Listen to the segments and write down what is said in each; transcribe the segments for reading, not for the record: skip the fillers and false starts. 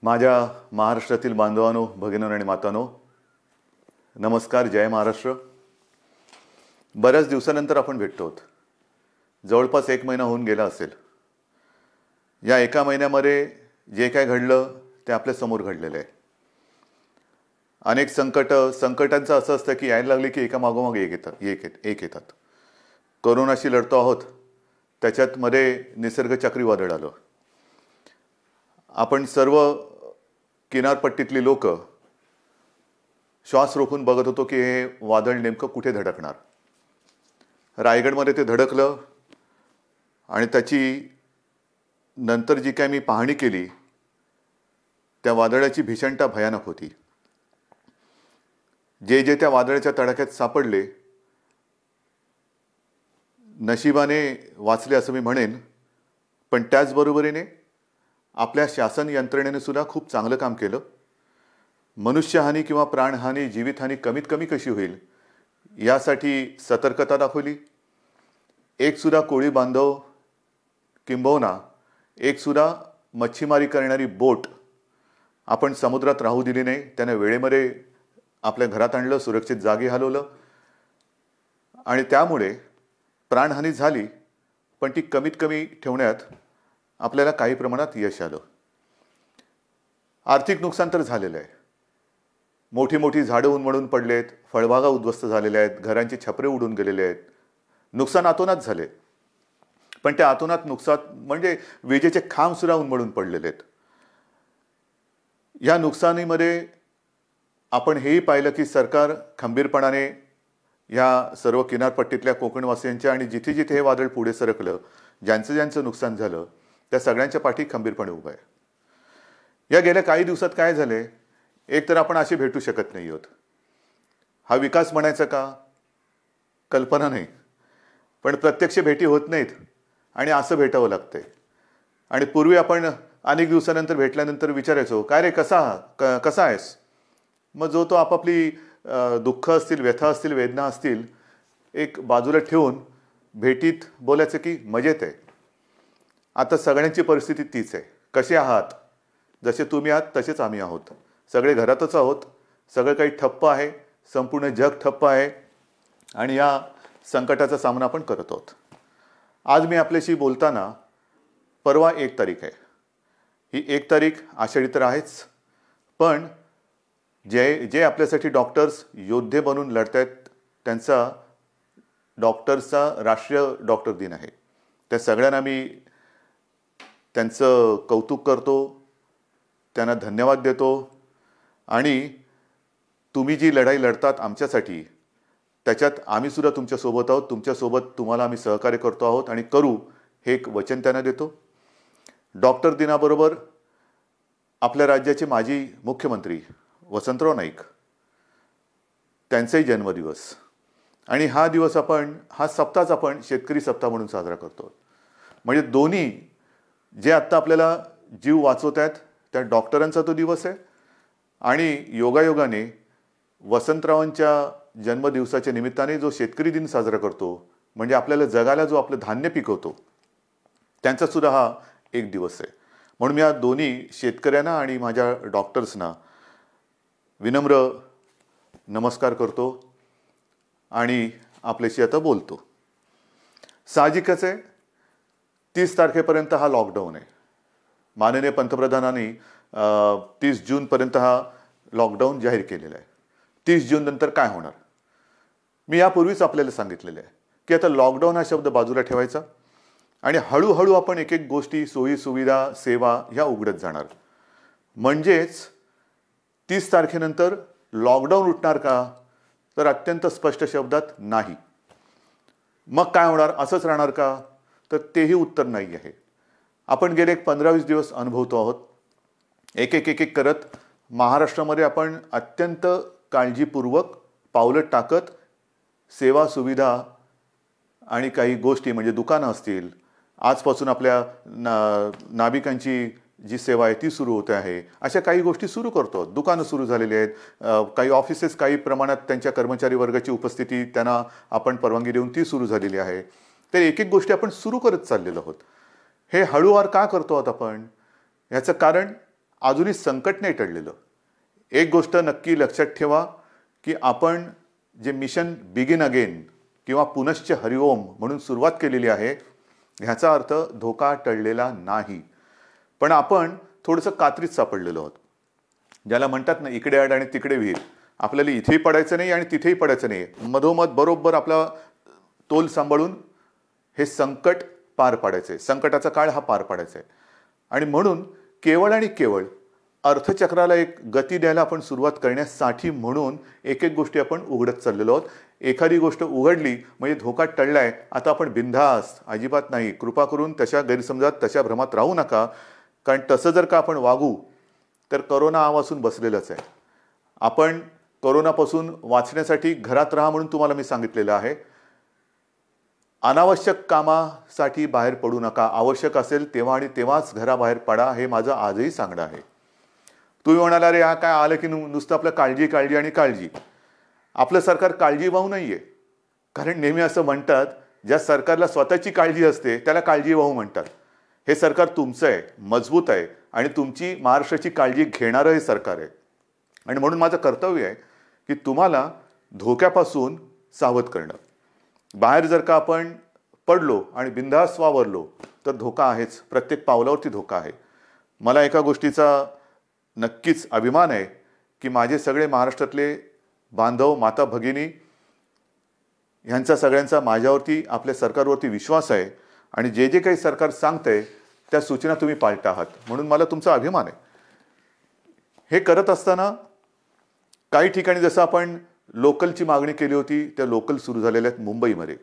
माझ्या महाराष्ट्रातील बांधवांनो, भगिनींनो आणि मातांनो, नमस्कार. जय महाराष्ट्र. बऱ्याच दिवसानंतर आपण भेटतो आहोत. जवळपास 1 महिना होऊन गेला असेल. या एका महिन्यामध्ये जे काय घडलं ते आपल्या समोर घडलेलं आहे. अनेक संकटांचं असं असतं की यायला लागले की एका मागोमाग एक येतात. कोरोनाशी लढतो आहोत, त्याच्यात मध्ये निसर्ग चक्रीवादळ आलं. आपण सर्व किनारपट्टीतली लोक श्वास रोखून बघत होतो की हे वादळ नेमकं कुठे धडकणार. रायगडमध्ये ते धडकलं आणि त्याची नंतर जी काय मी पाहणी केली त्या वादळाची भीषणता भयानक होती. जे त्या वादळाच्या तडाख्यात सापडले नशिबाने वाचले असं मी म्हणेन, पण त्याचबरोबरीने आपल्या शासन यंत्रणेने सुद्धा खूप चांगलं काम केलं. मनुष्यहानी किंवा प्राणहानी, जीवितहानी कमीत कमी कशी होईल यासाठी सतर्कता दाखवली. एक सुद्धा कोळी बांधव किंबहुना एक सुद्धा मच्छीमारी करणारी बोट आपण समुद्रात राहू दिली नाही. त्याने वेळेमध्ये आपल्या घरात आणलं, सुरक्षित जागी हलवलं आणि त्यामुळे प्राणहानी झाली, पण ती कमीत कमी ठेवण्यात आपल्याला काही प्रमाणात यश आलं. आर्थिक नुकसान तर झालेलं आहे. मोठी मोठी झाडं उन्मळून पडलेत, फळबागा उद्ध्वस्त झालेल्या आहेत, घरांची छपरे उडून गेलेले आहेत. नुकसान अतोनात झाले, पण त्या अतोनात नुकसान म्हणजे विजेचे खांब सुद्धा उन्मळून पडलेले आहेत. या नुकसानीमध्ये आपण हेही पाहिलं की सरकार खंबीरपणाने या सर्व किनारपट्टीतल्या कोकणवासियांच्या आणि जिथे जिथे हे वादळ पुढे सरकलं, ज्यांचं नुकसान झालं त्या सगळ्यांच्या पाठी खंबीरपणे उभं आहे. या गेल्या काही दिवसात काय झाले, एक तर आपण असे भेटू शकत नाही आहोत. हा विकास म्हणायचा का, कल्पना नाही, पण प्रत्यक्ष भेटी होत नाहीत आणि असं भेटावं लागतंय. आणि पूर्वी आपण अनेक दिवसानंतर भेटल्यानंतर विचारायचो, काय रे, कसा आहेस. मग जो तो आपापली दुःख असतील, व्यथा असतील, वेदना असतील एक बाजूला ठेवून भेटीत बोलायचं की मजेत आहे. आता सगळ्यांची परिस्थिती तीच आहे. कसे आहात, जसे तुम्ही आहात तसेच आम्ही आहोत. सगळे घरातच आहोत. सगळं काही ठप्प आहे, संपूर्ण जग ठप्प आहे आणि या संकटाचा सामना आपण करत आहोत. आज मी आपल्याशी बोलताना परवा 1 तारीख आहे. ही 1 तारीख आषाढी तर आहेच, पण जे आपल्यासाठी डॉक्टर्स योद्धे बनून लढत आहेत त्यांचा डॉक्टर्सचा राष्ट्रीय डॉक्टर दिन आहे. त्या सगळ्यांना मी त्यांचं कौतुक करतो, त्यांना धन्यवाद देतो. आणि तुम्ही जी लढाई लढतात आमच्यासाठी, त्याच्यात आम्ही सुद्धा तुमच्यासोबत आहोत. तुमच्यासोबत तुम्हाला आम्ही सहकार्य करतो आहोत आणि करू, हे एक वचन त्यांना देतो. डॉक्टर दिनाबरोबर आपल्या राज्याचे माजी मुख्यमंत्री वसंतराव नाईक, त्यांचाही जन्मदिवस. आणि हा दिवस हा सप्ताहच आपण शेतकरी सप्ताह म्हणून साजरा करतो. म्हणजे दोन्ही जे आत्ता आपल्याला जीव वाचवत आहेत त्या डॉक्टरांचा तो दिवस आहे आणि योगायोगाने वसंतरावांच्या जन्मदिवसाच्या निमित्ताने जो शेतकरी दिन साजरा करतो, म्हणजे आपल्याला जगाला जो आपलं धान्य पिकवतो, त्यांचा सुद्धा हा एक दिवस आहे. म्हणून मी या दोन्ही शेतकऱ्यांना आणि माझ्या डॉक्टर्सना विनम्र नमस्कार करतो आणि आपल्याशी आता बोलतो. साहजिकच आहे, 30 तारखेपर्यंत हा लॉकडाऊन आहे. माननीय पंतप्रधानांनी 30 जूनपर्यंत हा लॉकडाऊन जाहीर केलेला आहे. 30 जून नंतर काय होणार, मी यापूर्वीच आपल्याला सांगितलेलं आहे की आता लॉकडाऊन हा शब्द बाजूला ठेवायचा आणि हळूहळू आपण एक एक गोष्टी, सोयी सुविधा, सेवा ह्या उघडत जाणार. म्हणजेच 30 तारखेनंतर लॉकडाऊन उठणार का, तर अत्यंत स्पष्ट शब्दात नाही. मग काय होणार, असंच राहणार का, तर तेही उत्तर नाही आहे. आपण गेले 15-20 दिवस अनुभवतो आहोत. एक एक करत महाराष्ट्रामध्ये आपण अत्यंत काळजीपूर्वक पावलं टाकत सेवा सुविधा आणि काही गोष्टी म्हणजे दुकानं असतील, आजपासून आपल्या नाभिकांची जी सेवा आहे ती सुरू होते आहे, अशा काही गोष्टी सुरू करतो. दुकानं सुरू झालेली आहेत, काही ऑफिसेस काही प्रमाणात त्यांच्या कर्मचारी वर्गाची उपस्थिती त्यांना आपण परवानगी देऊन ती सुरू झालेली आहे. तर एक एक गोष्टी आपण सुरू करत चाललेलो आहोत. हे हळूवार का करतो आहोत आपण, याचं कारण अजूनही संकट नाही टळलेलं. एक गोष्ट नक्की लक्षात ठेवा की आपण जे मिशन बिगिन अगेन किंवा पुनश्च हरिओम म्हणून सुरुवात केलेली आहे, ह्याचा अर्थ धोका टळलेला नाही, पण आपण थोडंसं कात्रीत सापडलेलो आहोत. ज्याला म्हणतात ना, इकडे आड आणि तिकडे विहीर. आपल्याला इथेही पडायचं नाही आणि तिथेही पडायचं नाही, मधोमध बरोबर आपला तोल सांभाळून हे संकट पार पाडायचे, संकटाचा काळ हा पार पाडायचा आहे. आणि म्हणून केवळ आणि केवळ अर्थचक्राला एक गती द्यायला आपण सुरुवात करण्यासाठी म्हणून एक एक गोष्टी आपण उघडत चाललेलो आहोत. एखादी गोष्ट उघडली म्हणजे धोका टळलाय, आता आपण बिनधास्त, अजिबात नाही. कृपा करून तशा गैरसमजात, तशा भ्रमात राहू नका, कारण तसं जर का आपण वागू तर करोना आवासून बसलेलंच आहे. आपण करोनापासून वाचण्यासाठी घरात राहा म्हणून तुम्हाला मी सांगितलेलं आहे. अनावश्यक कामासाठी बाहेर पडू नका. आवश्यक असेल तेव्हा आणि तेव्हाच घराबाहेर पडा, हे माझं आजही सांगणं आहे. तुम्ही म्हणाला, अरे हा काय आलं की नुसतं आपलं काळजी काळजी आणि काळजी. आपलं सरकार काळजीवाहू नाहीये, कारण नेहमी असं म्हणतात, ज्या सरकारला स्वतःची काळजी असते त्याला काळजीवाहू म्हणतात. हे सरकार तुमचं आहे, मजबूत आहे आणि तुमची महाराष्ट्राची काळजी घेणारं हे सरकार आहे. आणि म्हणून माझं कर्तव्य आहे की तुम्हाला धोक्यापासून सावध करणं. बाहेर जर का आपण पडलो आणि बिनधास्त वावरलो तर धोका आहेच, प्रत्येक पावलावरती धोका आहे. मला एका गोष्टीचा नक्कीच अभिमान आहे की माझे सगळे महाराष्ट्रातले बांधव, माता भगिनी ह्यांचा सगळ्यांचा माझ्यावरती, आपल्या सरकारवरती विश्वास आहे आणि जे जे काही सरकार सांगतंय त्या सूचना तुम्ही पाळता आहात, म्हणून मला तुमचा अभिमान आहे. हे करत असताना काही ठिकाणी जसं आपण लोकलची मागणी केली होती, त्या लोकल सुरू झालेल्या आहेत. मुंबईमध्ये,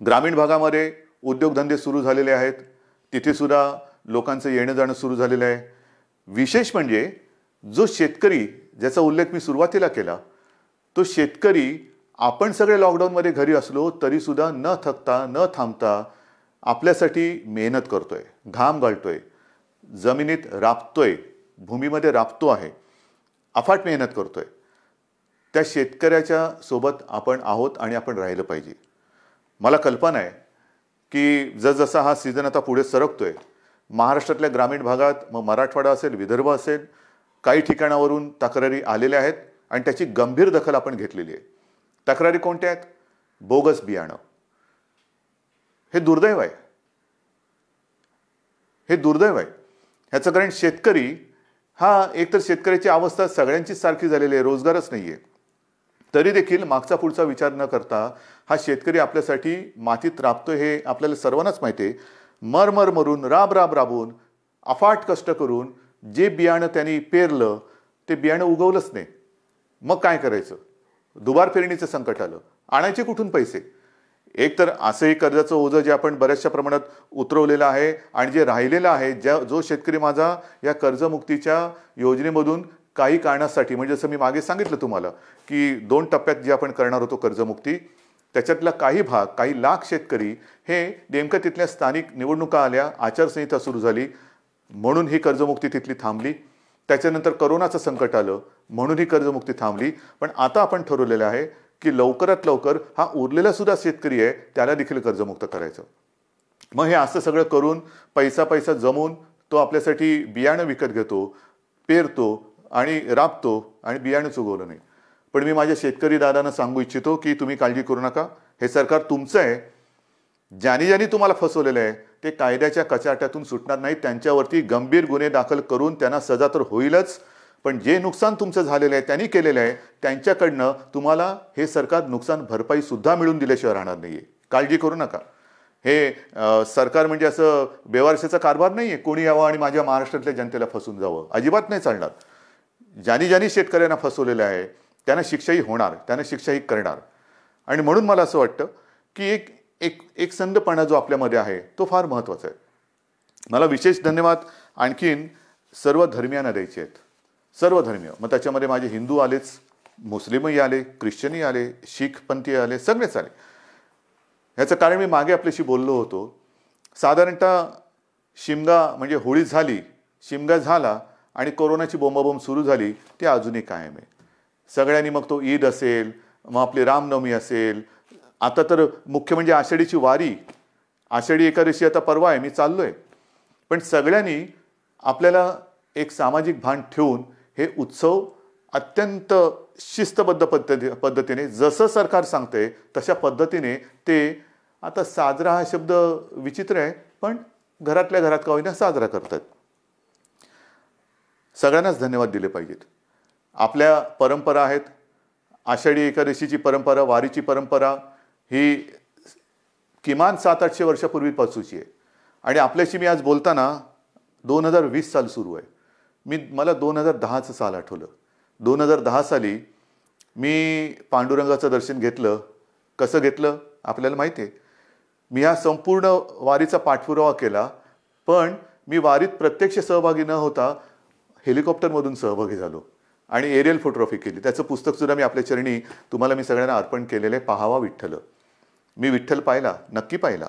ग्रामीण भागामध्ये उद्योगधंदे सुरू झालेले आहेत, तिथे सुद्धा लोकांचं येणं जाणं सुरू झालेलं आहे. विशेष म्हणजे जो शेतकरी, ज्याचा उल्लेख मी सुरुवातीला केला, तो शेतकरी आपण सगळे लॉकडाऊनमध्ये घरी असलो तरी सुद्धा न थकता, न थांबता आपल्यासाठी मेहनत करतोय, घाम गाळतोय, जमिनीत राबतोय, भूमीमध्ये राबतो आहे, अफाट मेहनत करतोय. त्या शेतकऱ्याच्या सोबत आपण आहोत आणि आपण राहिलं पाहिजे. मला कल्पना आहे की जसजसा हा सीझन आता पुढे सरकतोय, महाराष्ट्रातल्या ग्रामीण भागात, मग मराठवाडा असेल, विदर्भ असेल, काही ठिकाणावरून तक्रारी आलेल्या आहेत आणि त्याची गंभीर दखल आपण घेतलेली आहे. तक्रारी कोणत्या आहेत? बोगस बियाणं. हे दुर्दैव आहे, हे दुर्दैव आहे. ह्याचं कारण शेतकरी हा, एकतर शेतकऱ्याची अवस्था सगळ्यांचीच सारखी झालेली आहे, रोजगारच नाहीये. तरी देखील मागचा पुढचा विचार न करता हा शेतकरी आपल्यासाठी मातीत राबतोय, हे आपल्याला सर्वांनाच माहिती आहे. मरमर मरून, राबून, अफाट कष्ट करून जे बियाणं त्यांनी पेरलं ते बियाणं उगवलंच नाही. मग काय करायचं? दुबार पेरणीचं संकट आलं, आणायचे कुठून पैसे? एक तर असंही कर्जाचं ओझं जे आपण बऱ्याचशा प्रमाणात उतरवलेलं आहे आणि जे राहिलेलं आहे, जो शेतकरी माझा या कर्जमुक्तीच्या योजनेमधून काही कारणासाठी, म्हणजे जसं मी मागे सांगितलं तुम्हाला की 2 टप्प्यात जे आपण करणार होतो कर्जमुक्ती, त्याच्यातला काही भाग, काही लाख शेतकरी हे नेमकं तिथल्या स्थानिक निवडणुका आल्या, आचारसंहिता सुरू झाली म्हणून ही कर्जमुक्ती तिथली थांबली. त्याच्यानंतर करोनाचं संकट आलं म्हणून ही कर्जमुक्ती थांबली. पण आता आपण ठरवलेलं आहे की लवकरात लवकर हा उरलेला सुद्धा शेतकरी आहे त्याला देखील कर्जमुक्त करायचं. मग हे असं सगळं करून पैसा जमवून तो आपल्यासाठी बियाणं विकत घेतो, पेरतो आणि राबतो आणि बियाणंच उगवलं नाही. पण मी माझ्या शेतकरी दादांना सांगू इच्छितो की तुम्ही काळजी करू नका, हे सरकार तुमचं आहे. ज्यांनी तुम्हाला फसवलेलं आहे ते कायद्याच्या कचाट्यातून सुटणार नाही. त्यांच्यावरती गंभीर गुन्हे दाखल करून त्यांना सजा तर होईलच, पण जे नुकसान तुमचं झालेलं आहे, त्यांनी केलेलं आहे, त्यांच्याकडनं तुम्हाला हे सरकार नुकसान भरपाई सुद्धा मिळून दिल्याशिवाय राहणार नाहीये. काळजी करू नका. हे सरकार म्हणजे असं बेवारशाचा कारभार नाहीये, कोणी यावं आणि माझ्या महाराष्ट्रातल्या जनतेला फसवून जावं, अजिबात नाही चालणार. ज्यांनी शेतकऱ्यांना फसवलेलं आहे त्यांना शिक्षाही होणार, त्यांना शिक्षाही करणार. आणि म्हणून मला असं वाटतं की एक संधपणा जो आपल्यामध्ये आहे तो फार महत्त्वाचा आहे. मला विशेष धन्यवाद आणखीन सर्व धर्मियांना द्यायचे आहेत, सर्व धर्मीय. मग त्याच्यामध्ये माझे हिंदू आलेच, मुस्लिमही आले, ख्रिश्चनही आले, शीख पंथी आले, सगळेच आले. ह्याचं कारण मी मागे आपल्याशी बोललो होतो. साधारणतः शिमगा म्हणजे होळी झाली, शिमगा झाला आणि कोरोनाची बोंबाबोंब सुरू झाली, ती अजूनही कायम आहे. सगळ्यांनी, मग तो ईद असेल, मग आपली रामनवमी असेल, आता तर मुख्य म्हणजे आषाढीची वारी, आषाढी एकादशी आता परवा आहे, मी चाललोय. पण सगळ्यांनी आपल्याला एक सामाजिक भान ठेवून हे उत्सव अत्यंत शिस्तबद्ध पद्धतीने जसं सरकार सांगते तशा पद्धतीने ते आता साजरा हा शब्द विचित्र आहे, पण घरातल्या घरात का होईना साजरा करतात. सगळ्यांनाच धन्यवाद दिले पाहिजेत. आपल्या परंपरा आहेत. आषाढी एकादशीची परंपरा, वारीची परंपरा ही किमान 700-800 वर्षापूर्वीपासूनची आहे. आणि आपल्याशी मी आज बोलताना 2020 साल सुरू आहे. मला 2010चं साल आठवलं. 2010 साली मी पांडुरंगाचं दर्शन घेतलं. कसं घेतलं आपल्याला माहिती आहे. मी हा संपूर्ण वारीचा पाठपुरावा केला, पण मी वारीत प्रत्यक्ष सहभागी न होता हेलिकॉप्टरमधून सहभागी झालो आणि एरियल फोटोग्राफी केली. त्याचं पुस्तकसुद्धा मी आपल्या चरणी तुम्हाला मी सगळ्यांना अर्पण केलेलं आहे. पाहावा विठ्ठल. मी विठ्ठल पाहिला, नक्की पाहिला.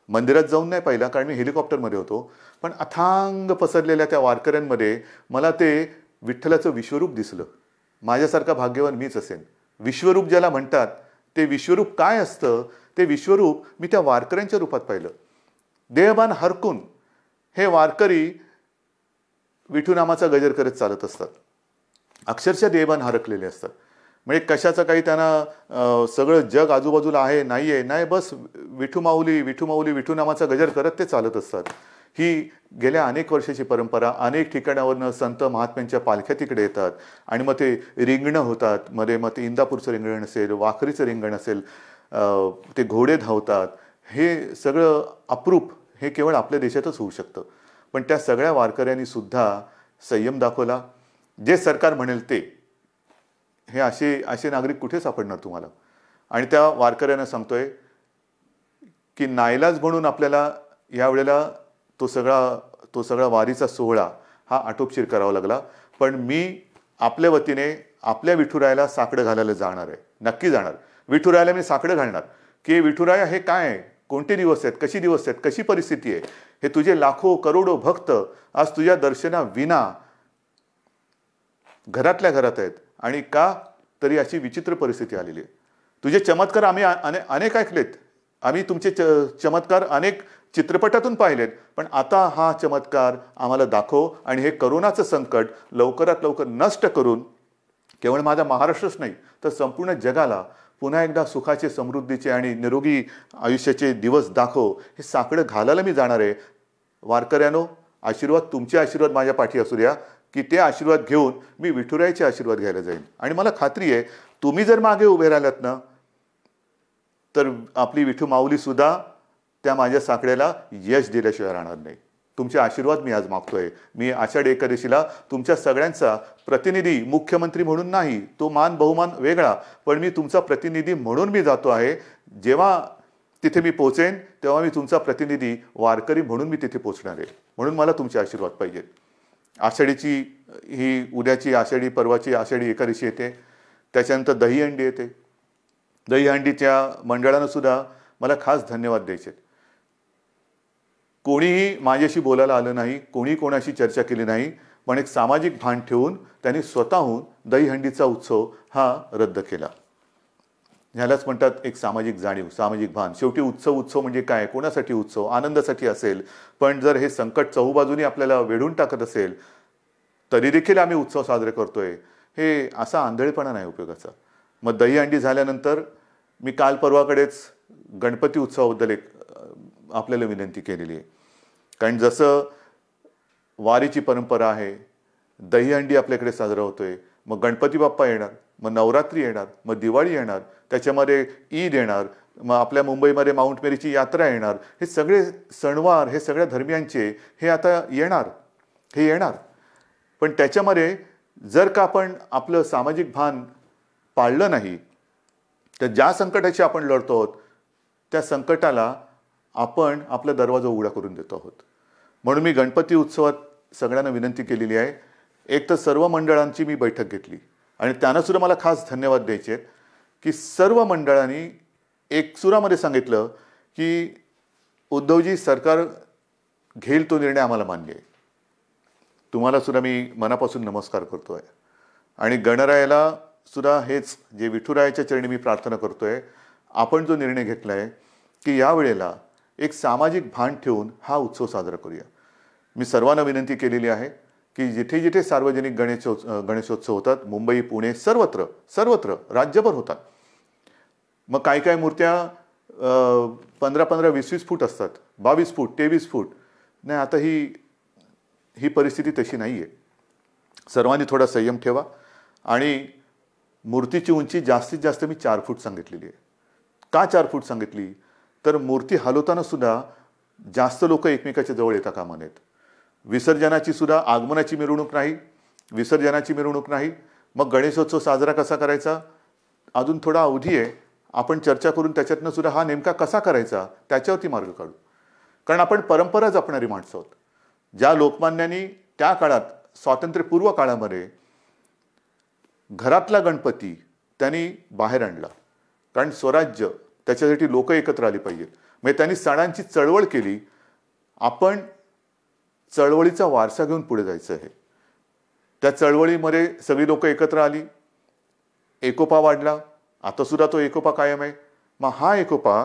मंदिरात जाऊन नाही पाहिला कारण मी हेलिकॉप्टरमध्ये होतो, पण अथांग पसरलेल्या त्या वारकऱ्यांमध्ये मला ते विठ्ठलाचं विश्वरूप दिसलं. माझ्यासारखा भाग्यवान मीच असेन. विश्वरूप ज्याला म्हणतात ते विश्वरूप काय असतं ते विश्वरूप मी त्या वारकऱ्यांच्या रूपात पाहिलं. देहभान हरकून हे वारकरी विठू नामाचा गजर करत चालत असतात. अक्षरशः देहभान हरकलेले असतात. म्हणजे कशाचं काही त्यांना सगळं जग आजूबाजूला आहे नाही, बस विठू माऊली विठू माऊली विठू नामाचा गजर करत ते चालत असतात. ही गेल्या अनेक वर्षाची परंपरा. अनेक ठिकाणावरनं संत महात्म्यांच्या पालख्या तिकडे येतात आणि मग ते रिंगणं होतात. मग ते इंदापूरचं रिंगण असेल, वाखरीचं रिंगण असेल, ते घोडे धावतात. हे सगळं अप्रूप हे केवळ आपल्या देशातच होऊ शकतं. पण त्या सगळ्या वारकऱ्यांनी सुद्धा संयम दाखवला. जे सरकार म्हणेल ते. हे असे नागरिक कुठे सापडणार तुम्हाला. आणि त्या वारकऱ्यांना सांगतोय की नाईलाज म्हणून आपल्याला यावेळेला तो सगळा वारीचा सोहळा हा आटोपशीर करावा लागला. पण मी आपल्या वतीने आपल्या विठुरायाला साकडं घालायला जाणार आहे. नक्की जाणार. विठुरायाला मी साकडं घालणार की विठुराया हे काय आहे, कोणते दिवस आहेत, कशी दिवस आहेत, कशी परिस्थिती आहे. हे तुझे लाखो करोडो भक्त आज तुझ्या दर्शनाविना घरातल्या घरात आहेत. आणि का तरी अशी विचित्र परिस्थिती आलेली आहे. तुझे चमत्कार आम्ही अनेक ऐकलेत. आम्ही तुमचे चमत्कार अनेक चित्रपटातून पाहिलेत. पण आता हा चमत्कार आम्हाला दाखव आणि हे करोनाचं संकट लवकरात लवकर नष्ट करून केवळ माझा महाराष्ट्रच नाही तर संपूर्ण जगाला पुन्हा एकदा सुखाचे, समृद्धीचे आणि निरोगी आयुष्याचे दिवस दाखव. हे साकडं घालायला मी जाणार आहे. वारकऱ्यानो, आशीर्वाद, तुमचे आशीर्वाद माझ्या पाठी असू द्या की ते आशीर्वाद घेऊन मी विठुरायाचे आशीर्वाद घ्यायला जाईन. आणि मला खात्री आहे तुम्ही जर मागे उभे राहिलात ना तर आपली विठू माऊली सुद्धा त्या माझ्या साकड्याला यश दिल्याशिवाय राहणार नाही. तुमचे आशीर्वाद मी आज मागतोय. मी आषाढी एकादशीला तुमच्या सगळ्यांचा प्रतिनिधी, मुख्यमंत्री म्हणून नाही, तो मान बहुमान वेगळा, पण मी तुमचा प्रतिनिधी म्हणून मी जातो आहे. जेव्हा तिथे मी पोहोचेन तेव्हा मी तुमचा प्रतिनिधी वारकरी म्हणून मी तिथे पोहोचणार आहे. म्हणून मला तुमचे आशीर्वाद पाहिजेत. आषाढीची ही उद्याची आषाढी, परवाची आषाढी एकादशी येते. त्याच्यानंतर दहीहंडी येते. दहीहंडीच्या मंडळानं सुद्धा मला खास धन्यवाद द्यायचे. कोणीही माझ्याशी बोलायला आलं नाही, कोणी कोणाशी चर्चा केली नाही, पण एक सामाजिक भान ठेवून त्यांनी स्वतःहून दहीहंडीचा उत्सव हा रद्द केला. ह्यालाच म्हणतात एक सामाजिक जाणीव, सामाजिक भान. शेवटी उत्सव म्हणजे काय, कोणासाठी उत्सव, आनंदासाठी असेल. पण जर हे संकट चहूबाजूनी आपल्याला वेढून टाकत असेल तरी देखील आम्ही उत्सव साजरे करतोय, हे असा आंधळेपणा नाही उपयोगाचा. मग दहीहंडी झाल्यानंतर मी काल परवाकडेच गणपती उत्सवाबद्दल एक आपल्याला विनंती केलेली आहे. कारण जसं वारीची परंपरा आहे, दहीहंडी आपल्याकडे साजरा होतोय, मग गणपती बाप्पा येणार, मग नवरात्री येणार, मग दिवाळी येणार, त्याच्यामध्ये ईद येणार, मग आपल्या मुंबईमध्ये माउंट मेरीची यात्रा येणार. हे सगळे सणवार हे सगळ्या धर्मियांचे हे आता येणार. पण त्याच्यामध्ये जर का आपण आपलं सामाजिक भान पाळलं नाही तर ज्या संकटाशी आपण लढतो आहोत त्या संकटाला आपण आपला दरवाजा उघडा करून देतो आहोत. म्हणून मी गणपती उत्सवात सगळ्यांना विनंती केलेली आहे. एक तर सर्व मंडळांची मी बैठक घेतली आणि त्यांना सुद्धा मला खास धन्यवाद द्यायचे आहेत की सर्व मंडळांनी एक सुरामध्ये सांगितलं की उद्धवजी, सरकार घेईल तो निर्णय आम्हाला मान्य आहे. तुम्हाला सुद्धा मी मनापासून नमस्कार करतोय. आणि गणरायाला सुद्धा हेच, जे विठुरायाच्या चरणी मी प्रार्थना करतोय, आपण जो निर्णय घेतला आहे की यावेळेला एक सामाजिक भान ठेवून हा उत्सव साजरा करूया. मी सर्वांना विनंती केलेली आहे की जिथे जिथे सार्वजनिक गणेशोत्सव होतात, मुंबई, पुणे, सर्वत्र सर्वत्र राज्यभर होतात. मग काही काही मूर्त्या 15-15, 20-20 फूट असतात, 22 फूट, 23 फूट. नाही, आता ही परिस्थिती तशी नाही आहे. सर्वांनी थोडा संयम ठेवा. आणि मूर्तीची उंची जास्तीत जास्त मी 4 फूट सांगितलेली आहे. का 4 फूट सांगितली? तर मूर्ती हलवताना सुद्धा जास्त लोक एकमेकाच्या जवळ येता कामा नयेत. विसर्जनाची सुद्धा आगमनाची मिरवणूक नाही, विसर्जनाची मिरवणूक नाही. मग गणेशोत्सव साजरा कसा करायचा? अजून थोडा अवधी आहे. आपण चर्चा करून त्याच्यातनं सुद्धा हा नेमका कसा करायचा त्याच्यावरती मार्ग काढू. कारण आपण परंपरा जपणारी माणसं आहोत. ज्या लोकमान्यांनी त्या काळात स्वातंत्र्यपूर्व काळामध्ये घरातला गणपती त्यांनी बाहेर आणला, कारण स्वराज्य त्याच्यासाठी लोक एकत्र आली पाहिजेत. म्हणजे त्यांनी सणांची चळवळ केली. आपण चळवळीचा वारसा घेऊन पुढे जायचं आहे. त्या चळवळीमध्ये सगळी लोक एकत्र आली, एकोपा वाढला. आता सुद्धा तो एकोपा कायम आहे. मग हा एकोपा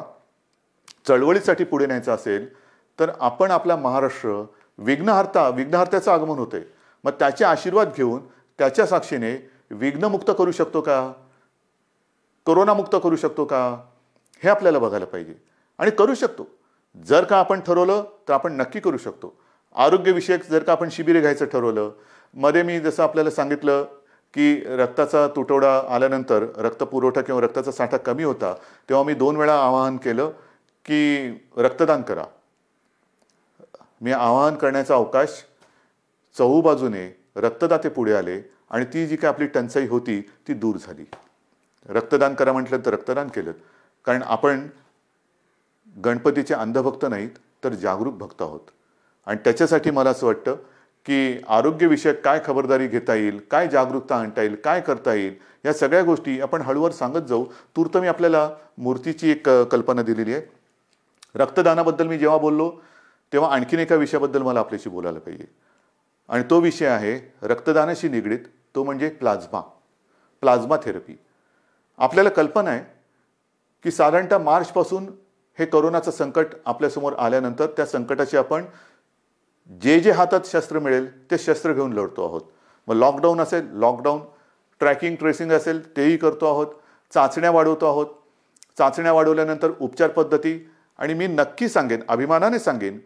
चळवळीसाठी पुढे न्यायचा असेल तर आपण आपला महाराष्ट्र विघ्नहर्त्याचं आगमन होतंय, मग त्याचे आशीर्वाद घेऊन त्याच्या साक्षीने विघ्नमुक्त करू शकतो का, कोरोनामुक्त करू शकतो का, हे आपल्याला बघायला पाहिजे. आणि करू शकतो. जर का आपण ठरवलं तर आपण नक्की करू शकतो. आरोग्यविषयक जर का आपण शिबिरे घ्यायचं ठरवलं, मध्ये मी जसं आपल्याला सांगितलं की रक्ताचा तुटवडा आल्यानंतर रक्तपुरवठा किंवा रक्ताचा साठा कमी होता, तेव्हा मी 2 वेळा आवाहन केलं की रक्तदान करा. मी आवाहन करण्याचा अवकाश चहूबाजूने रक्तदाते पुढे आले आणि ती जी काय आपली टंचाई होती ती दूर झाली. रक्तदान करा म्हटलं तर रक्तदान केलं. कारण आपण गणपतीचे अंधभक्त नाहीत तर जागरूक भक्त आहोत. आणि त्याच्यासाठी मला असं वाटतं की आरोग्यविषयक काय खबरदारी घेता येईल, काय जागरूकता आणता येईल, काय करता येईल, या सगळ्या गोष्टी आपण हळूवार सांगत जाऊ. तूर्त मी आपल्याला मूर्तीची एक कल्पना दिलेली आहे. रक्तदानाबद्दल मी जेव्हा बोललो तेव्हा आणखीन एका विषयाबद्दल मला आपल्याशी बोलायला पाहिजे. आणि तो विषय आहे रक्तदानाशी निगडीत, तो म्हणजे प्लाझ्मा थेरपी. आपल्याला कल्पना आहे की साधारणतः मार्चपासून हे कोरोनाचं संकट आपल्यासमोर आल्यानंतर त्या संकटाची आपण जे हातात शस्त्र मिळेल ते शस्त्र घेऊन लढतो आहोत. मग लॉकडाऊन असेल, लॉकडाऊन, ट्रॅकिंग ट्रेसिंग असेल तेही करतो आहोत, चाचण्या वाढवतो आहोत. चाचण्या वाढवल्यानंतर उपचार पद्धती. आणि मी नक्की सांगेन, अभिमानाने सांगेन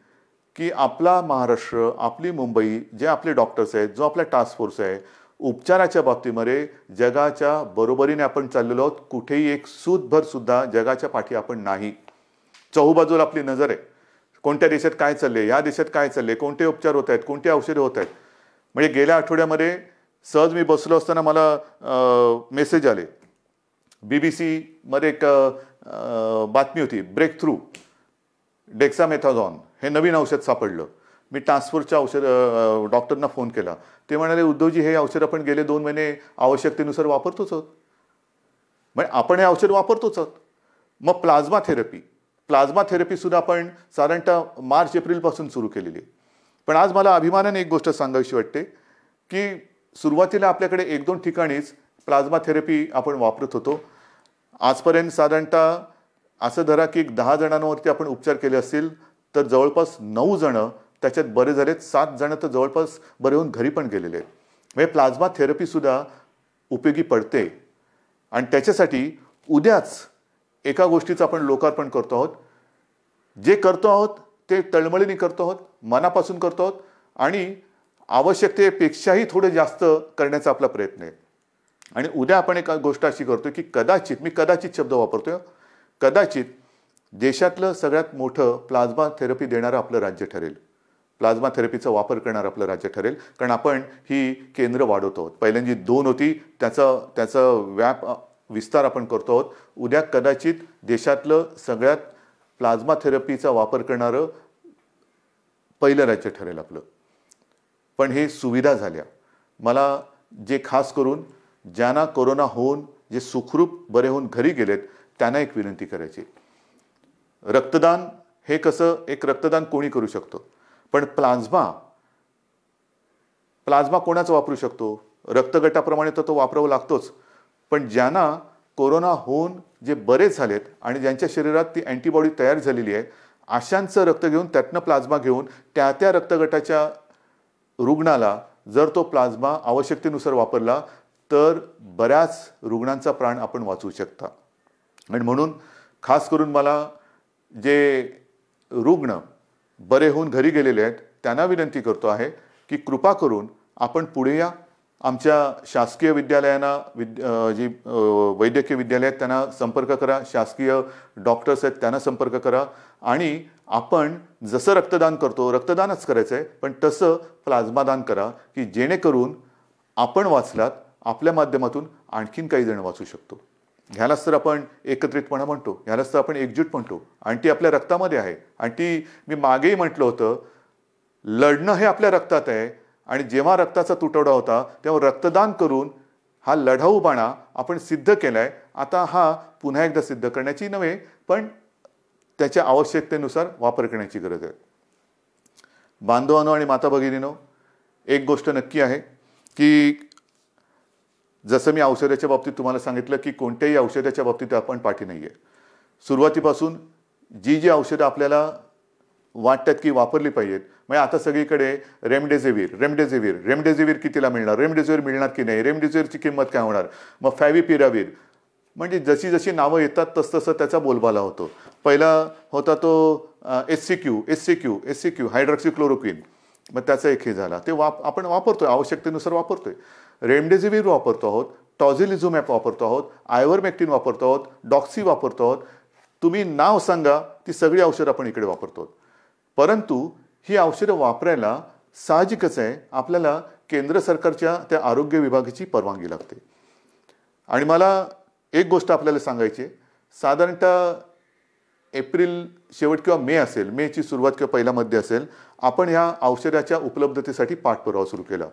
की आपला महाराष्ट्र, आपली मुंबई, जे आपले डॉक्टर्स आहेत, जो आपला टास्क फोर्स आहे, उपचाराच्या बाबतीमध्ये जगाच्या बरोबरीने आपण चाललेलो आहोत. कुठेही एक सूतभर सुद्धा जगाच्या पाठी आपण नाही. चहूबाजूला आपली नजर आहे. कोणत्या देशात काय चालले, या देशात काय चालले, कोणते उपचार होत आहेत, कोणते औषधे होत आहेत. म्हणजे गेल्या आठवड्यामध्ये सहज मी बसलो असताना मला मेसेज आले. BBC मध्ये एक बातमी होती, ब्रेक थ्रू डेक्सामेथाझॉन हे नवीन औषध सापडलं. मी टास्क फोर्सच्या डॉक्टरना फोन केला. ते म्हणाले, उद्धवजी हे औषध आपण गेले 2 महिने आवश्यकतेनुसार वापरतोच आहोत. म्हणजे आपण हे औषध वापरतोच आहोत. मग प्लाझ्मा थेरपी सुद्धा आपण साधारणतः मार्च-एप्रिलपासून सुरू केलेली आहे. पण आज मला अभिमानाने एक गोष्ट सांगावीशी वाटते की सुरुवातीला आपल्याकडे 1-2 ठिकाणीच प्लाझ्मा थेरपी आपण वापरत होतो. आजपर्यंत साधारणतः असं धरा की 10 जणांवरती आपण उपचार केले असतील तर जवळपास 9 जण त्याच्यात बरे झालेत, 7 जण तर जवळपास बरे होऊन घरी पण गेलेले आहेत. म्हणजे प्लाझ्मा थेरपी सुद्धा उपयोगी पडते. आणि त्याच्यासाठी उद्याच एका गोष्टीचं आपण लोकार्पण करतो आहोत. जे करतो आहोत ते तळमळीने करतो आहोत, मनापासून करतो आहोत आणि आवश्यकतेपेक्षाही थोडं जास्त करण्याचा आपला प्रयत्न आहे. आणि उद्या आपण एक गोष्ट अशी करतोय की कदाचित, मी कदाचित शब्द वापरतोय, कदाचित देशातलं सगळ्यात मोठं प्लाझ्मा थेरपी देणारं आपलं राज्य ठरेल. प्लाझ्मा थेरपीचा वापर करणारं आपलं राज्य ठरेल. कारण आपण ही केंद्र वाढवतो आहोत. पहिल्यांदी 2 होती, त्याचा विस्तार आपण करतो आहोत. उद्या कदाचित देशातलं सगळ्यात प्लाझ्मा थेरपीचा वापर करणारं पहिलं राज्य ठरेल आपलं. पण हे सुविधा झाल्या. मला जे खास करून ज्यांना कोरोना होऊन जे सुखरूप बरे होऊन घरी गेलेत त्यांना एक विनंती करायची. रक्तदान हे कसं, एक रक्तदान कोणी करू शकतो, पण प्लाझ्मा कोणाचं वापरू शकतो? रक्तगटाप्रमाणे तर तो वापरावा लागतोच. पण ज्यांना कोरोना होऊन जे बरे झालेत आणि ज्यांच्या शरीरात ती अँटीबॉडी तयार झालेली आहे, अशांचं रक्त घेऊन त्यातनं प्लाझ्मा घेऊन त्या रक्तगटाच्या रुग्णाला जर तो प्लाझ्मा आवश्यकतेनुसार वापरला तर बऱ्याच रुग्णांचा प्राण आपण वाचवू शकता. आणि म्हणून खास करून मला जे रुग्ण बरे होऊन घरी गेलेले आहेत त्यांना विनंती करतो आहे की कृपा करून आपण पुढे या. आमच्या शासकीय विद्यालयांना जी वैद्यकीय विद्यालय आहेत त्यांना संपर्क करा, शासकीय डॉक्टर्स आहेत त्यांना संपर्क करा आणि आपण जसं रक्तदान करतो रक्तदानच करायचं आहे, पण तसं प्लाझ्मा दान करा की जेणेकरून आपण वाचलात, आपल्या माध्यमातून आणखीन काही जण वाचू शकतो. ह्यालाच तर आपण एकत्रितपणा म्हणतो, ह्यालाच तर आपण एकजूट म्हणतो आणि ती आपल्या रक्तामध्ये आहे. आणि ती मी मागेही म्हटलं होतं, लढणं हे आपल्या रक्तात आहे आणि जेव्हा रक्ताचा तुटवडा होता तेव्हा रक्तदान करून हा लढाऊपणा आपण सिद्ध केलाय. आता हा पुन्हा एकदा सिद्ध करण्याची नव्हे, पण त्याच्या आवश्यकतेनुसार वापर करण्याची गरज आहे. बांधवांनो आणि माता भगिनींनो, एक गोष्ट नक्की आहे की जसं मी औषधाच्या बाबतीत तुम्हाला सांगितलं की कोणत्याही औषधाच्या बाबतीत आपण पाठी नाही आहे. सुरुवातीपासून जी औषधं आपल्याला वाटतात की वापरली पाहिजेत, म्हणजे आता सगळीकडे रेमडेसिवीर कितीला मिळणार, रेमडेसिवीर मिळणार की नाही, रेमडेसिवीरची किंमत काय होणार, मग फॅविपिरावीर, म्हणजे जशी जशी नावं येतात तसं त्याचा बोलबाला होतो. पहिला होता तो एससीक्यू हायड्रॉक्सिक्लोरोक्विन, मग त्याचा एक हे झाला, ते आपण वापरतोय, आवश्यकतेनुसार वापरतोय. रेमडेसिवीर वापरतो आहोत, टॉझिलिझुमॅब वापरतो आहोत, आयव्हरमेक्टिन वापरतो आहोत, डॉक्सी वापरतो आहोत. तुम्ही नाव सांगा, ती सगळी औषधं आपण इकडे वापरतो. परंतु ही औषधं वापरायला साहजिकच आहे आपल्याला केंद्र सरकारच्या त्या आरोग्य विभागाची परवानगी लागते. आणि मला एक गोष्ट आपल्याला सांगायची आहे, साधारणतः एप्रिल शेवट किंवा मे असेल, मेची सुरुवात किंवा पहिला मध्ये असेल, आपण ह्या औषधाच्या उपलब्धतेसाठी पाठपुरावा सुरू केला,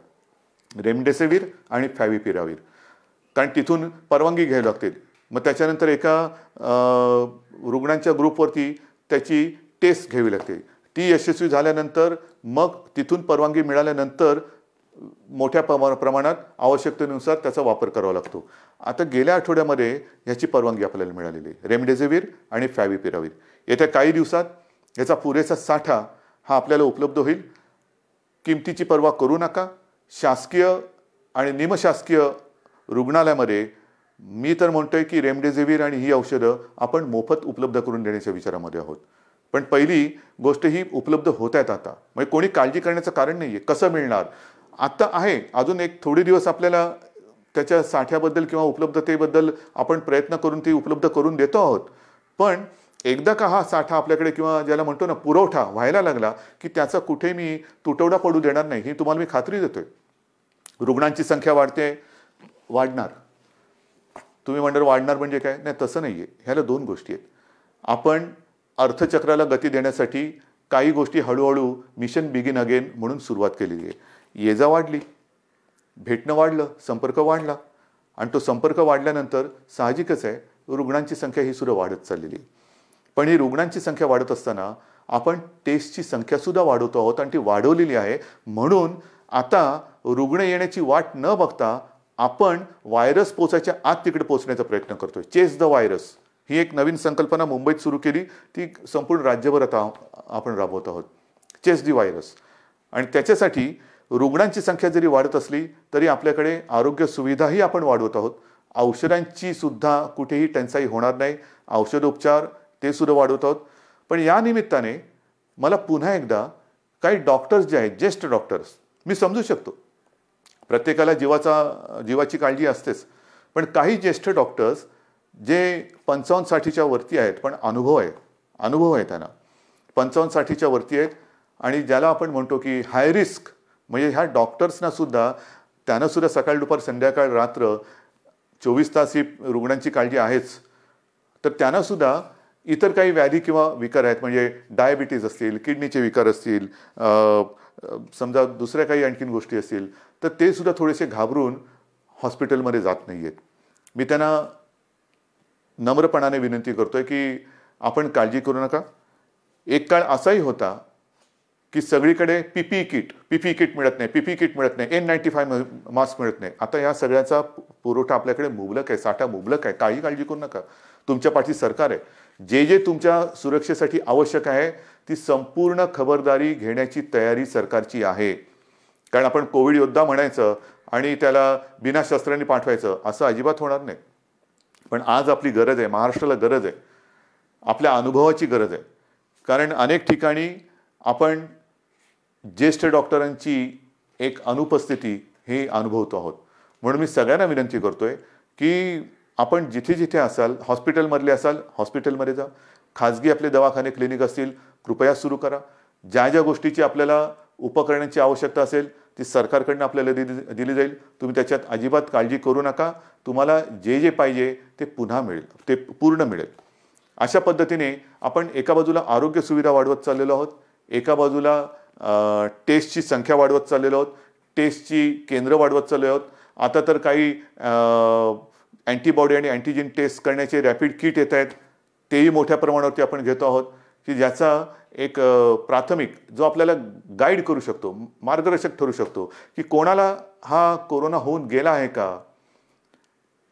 रेमडेसिवीर आणि फॅविपिरावीर, कारण तिथून परवानगी घ्यावी लागते. मग त्याच्यानंतर एका रुग्णांच्या ग्रुपवरती त्याची टेस्ट घ्यावी लागते. ती यशस्वी झाल्यानंतर मग तिथून परवानगी मिळाल्यानंतर मोठ्या प्रमाणात आवश्यकतेनुसार त्याचा वापर करावा लागतो. आता गेल्या आठवड्यामध्ये ह्याची परवानगी आपल्याला मिळालेली आहे, रेमडेसिवीर आणि फॅविपिरावीर. येत्या काही दिवसात याचा पुरेसा साठा हा आपल्याला उपलब्ध होईल. किमतीची पर्वा करू नका. शासकीय आणि निमशासकीय रुग्णालयामध्ये मी तर म्हणतोय की रेमडेसिवीर आणि ही औषधं आपण मोफत उपलब्ध करून देण्याच्या विचारामध्ये आहोत. पण पहिली गोष्ट ही उपलब्ध होत आहेत आता, म्हणजे कोणी काळजी करण्याचं कारण नाही आहे. कसं मिळणार आता आहे, अजून एक थोडे दिवस आपल्याला त्याच्या साठ्याबद्दल किंवा उपलब्धतेबद्दल आपण प्रयत्न करून ती उपलब्ध करून देतो आहोत. पण एकदा का हा साठा आपल्याकडे किंवा ज्याला म्हणतो ना पुरवठा व्हायला लागला की त्याचा कुठे मी तुटवडा पडू देणार नाही, ही तुम्हाला मी खात्री देतोय. रुग्णांची संख्या वाढणार. तुम्ही म्हणणार वाढणार म्हणजे काय, नाही तसं नाही आहे. ह्याला दोन गोष्टी आहेत. आपण अर्थचक्राला गती देण्यासाठी काही गोष्टी हळूहळू मिशन बिगिन अगेन म्हणून सुरुवात केलेली आहे. ये जा वाढली, भेटणं वाढलं, संपर्क वाढला आणि तो संपर्क वाढल्यानंतर साहजिकच आहे रुग्णांची संख्या ही सुद्धा वाढत चाललेली आहे. पण ही रुग्णांची संख्या वाढत असताना आपण टेस्टची संख्या सुद्धा वाढवतो आहोत आणि ती वाढवलेली आहे. म्हणून आता रुग्ण येण्याची वाट न बघता आपण व्हायरस पोचायच्या आत तिकडे पोहोचण्याचा प्रयत्न करतोय. चेस द व्हायरस ही एक नवीन संकल्पना मुंबईत सुरू केली, ती संपूर्ण राज्यभर आता आपण राबवत आहोत. Chase the virus. आणि त्याच्यासाठी रुग्णांची संख्या जरी वाढत असली तरी आपल्याकडे आरोग्य सुविधाही आपण वाढवत आहोत. औषधांची सुद्धा कुठेही टंचाई होणार नाही, औषधोपचार ते सुद्धा वाढवत आहोत. पण या निमित्ताने मला पुन्हा एकदा काही डॉक्टर्स जे आहेत, ज्येष्ठ डॉक्टर्स, मी समजू शकतो प्रत्येकाला जीवाची काळजी असतेच, पण काही ज्येष्ठ डॉक्टर्स जे 55-60च्या वरती आहेत पण अनुभव आहे त्यांना, 55-60च्या वरती आहेत आणि ज्याला आपण म्हणतो की हाय रिस्क, म्हणजे ह्या डॉक्टर्सना सुद्धा त्यांना सुद्धा सकाळ दुपार संध्याकाळ रात्र 24 तास ही रुग्णांची काळजी आहेच. तर त्यांना सुद्धा इतर काही व्याधी किंवा विकार आहेत, म्हणजे डायबिटीज असतील, किडनीचे विकार असतील, समजा दुसऱ्या काही आणखीन गोष्टी असतील, तर ते सुद्धा थोडेसे घाबरून हॉस्पिटलमध्ये जात नाही आहेत. मी त्यांना नम्रपणाने विनंती करतोय की आपण काळजी करू नका. एक काळ असाही होता की सगळीकडे पीपीई किट मिळत नाही, N95 मास्क मिळत नाही. आता या सगळ्याचा पुरवठा आपल्याकडे मुबलक आहे, साठा मुबलक आहे. काही काळजी करू नका. तुमच्या पाठी सरकार आहे. जे तुमच्या सुरक्षेसाठी आवश्यक आहे ती संपूर्ण खबरदारी घेण्याची तयारी सरकारची आहे. कारण आपण कोविड योद्धा म्हणायचं आणि त्याला बिना शस्त्रांनी पाठवायचं असं अजिबात होणार नाही. पण आज आपली गरज आहे, महाराष्ट्राला गरज आहे, आपल्या अनुभवाची गरज आहे. कारण अनेक ठिकाणी आपण ज्येष्ठ डॉक्टरांची एक अनुपस्थिती हे अनुभवतो आहोत. म्हणून मी सगळ्यांना विनंती करतोय की आपण जिथे जिथे असाल, हॉस्पिटलमधले असाल हॉस्पिटलमध्ये जा, खाजगी आपले दवाखाने क्लिनिक असतील कृपया सुरू करा. ज्या ज्या गोष्टीची आपल्याला उपकरणांची आवश्यकता असेल ती सरकारकडनं आपल्याला दिली जाईल. तुम्ही त्याच्यात अजिबात काळजी करू नका. तुम्हाला जे जे पाहिजे ते पुन्हा मिळेल, ते पूर्ण मिळेल. अशा पद्धतीने आपण एका बाजूला आरोग्य सुविधा वाढवत चाललेलो आहोत, एका बाजूला टेस्टची संख्या वाढवत चाललेलो आहोत, टेस्टची केंद्र वाढवत चाललेलो आहोत. आता तर काही अँटीबॉडी आणि अँटीजेन टेस्ट करण्याचे रॅपिड किट येत आहेत, तेही मोठ्या प्रमाणावरती आपण घेतो आहोत की ज्याचा एक प्राथमिक जो आपल्याला गाईड करू शकतो, मार्गदर्शक ठरू शकतो की कोणाला हा कोरोना होऊन गेला आहे का,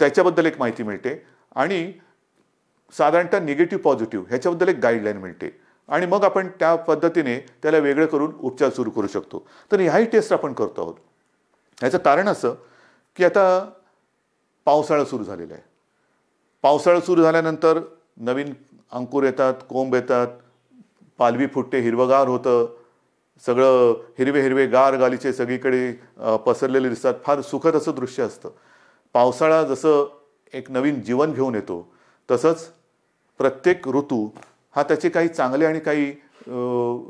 त्याच्याबद्दल एक माहिती मिळते आणि साधारणतः निगेटिव्ह पॉझिटिव्ह ह्याच्याबद्दल एक गाईडलाईन मिळते आणि मग आपण त्या पद्धतीने त्याला वेगळं करून उपचार सुरू करू शकतो. तर ह्याही टेस्ट आपण करतो आहोत. ह्याचं कारण असं की आता पावसाळा सुरू झालेला आहे. पावसाळा सुरू झाल्यानंतर नवीन अंकुर येतात, कोंब येतात, पालवी फुटते, हिरवगार होतं, सगळं हिरवे हिरवे गार गालीचे सगळीकडे पसरलेले दिसतात. फार सुखद असं दृश्य असतं. पावसाळा जसं एक नवीन जीवन घेऊन येतो तसंच प्रत्येक ऋतू हा त्याचे काही चांगले आणि काही